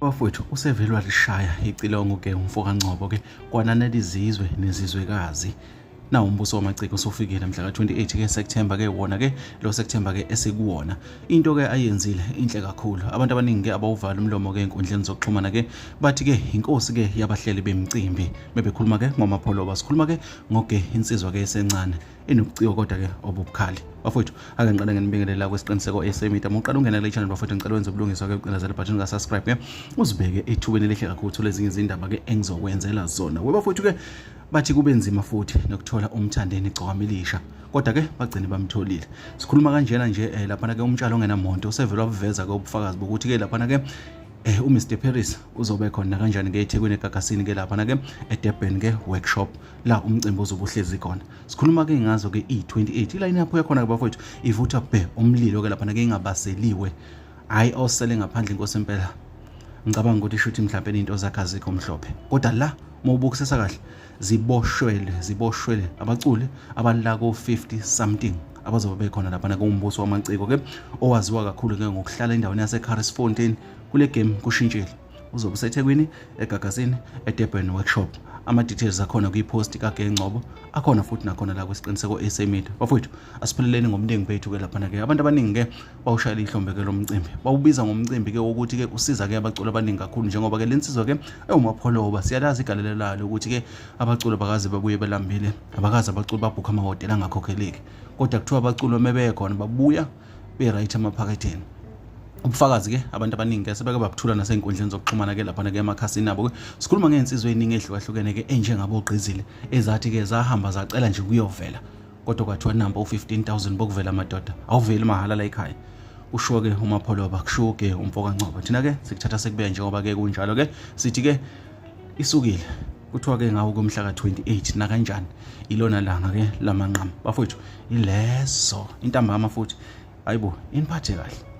Bafowethu usevelwa lishaya icilongo ke umfoka Ngcobo ke kwananela izizwe nezizwekazi. Na umbuso wamaciko usufikile mhla ka-28 ke September ke wona ke lo September ke esekuwona. Into ke ayenzile inhle kakhulu. Abantu abaningi ke abawuvala umlomo ke enkundleni zokuxhumana ke bathi ke inkosi ke yabahleli bemicimbi. Bebekhuluma ke ngomapholoba, sikhuluma ke ngoke insizwa ke esencane enobuciko kodwa ke obubukhali. Bafowethu ake ngiqale nginibingelela kwesiqiniseko eSemita. Muqala ungena le channel bafowethu ngicela wenze ubulungiswa ke ucindezela button ka subscribe ke uzibeke ethubeni lehle kakhulu uthola ezinye izindaba ke engizokwenzela zona. Webafowethu ke bathi kube nzima futhi nokuthola umthandeni igcokama elisha kodwa ke bagcine bamtholile. Sikhuluma kanjena nje lapha ke umtshalo ongenamonto usevela wabuveza ke ubufakazi bokuthi ke lapha ke uMr Paris uzobe khona kanjani ke eThekwini eGagasini ke lapha ke eDurban ke workshop la umcimbi ozobuhlezi khona. Sikhuluma ke ngazo ke i28 iline yapho yakhona ke bafowethu ivutha bhe umlilo ke lapha ke ingabaseliwe hayi osele ngaphandle inkosi impela. Ngicabanga ukuthi ishuthi mhlawumbe into zakhe azikho mhlophe kodwa la mawubukisisa kahle ziboshwele abaculi abalila ko 50 something abazobe bekhona lapha ke umbuso wamaciko ke owaziwa kakhulu ke ngokuhlala endaweni yaseCarrisfontein. Kule game kushintshile uzobe useThekwini eGagasini eDurban workshop. Ama details akhona kwipost kaGengcobo akhona futhi nakhona la kwesiqiniseko eSemita. Bafowethu asipheleleni ngomningi bethu ke lapha ke abantu abaningi ke bawushayela ihlombe ke lo mcimbi bawubiza ngomcimbi ke ukuthi ke usiza ke abaculi abaningi kakhulu njengoba ke lensizwa ke ewumapholoba siyalazi igalelo layo ukuthi ke abaculi bakaze babuye belambile abakaze abaculi babhukha amahotela angakhokheleki kodwa kuthiwa abaculi mebekhona babuya be right emaphaketheni. Ubufakazi ke abantu abaningi ke sebeke babuthula nasenkundleni zokuxhumana ke lapha ke emakhasini abo ke sikhuluma ngeinsizwe eziningi ehlukahlukene ke enjengabogqizile ezathi ke zahamba zacela nje kuyovela kodwa kwathiwa number u15000 bokuvela amadoda awuveli mahala la ekhaya. Usho ke umapholoba kusho ke umfoka Ngcobo thina ke sikuthatha sekubuya njengoba ke kunjalo ke sithi ke isukile kuthiwa ke ngawo kumhla ka28 na kanjani ilona langa ke lamanqama. Bafowethu ileso intambama futhi hayibo iniphathe kahle.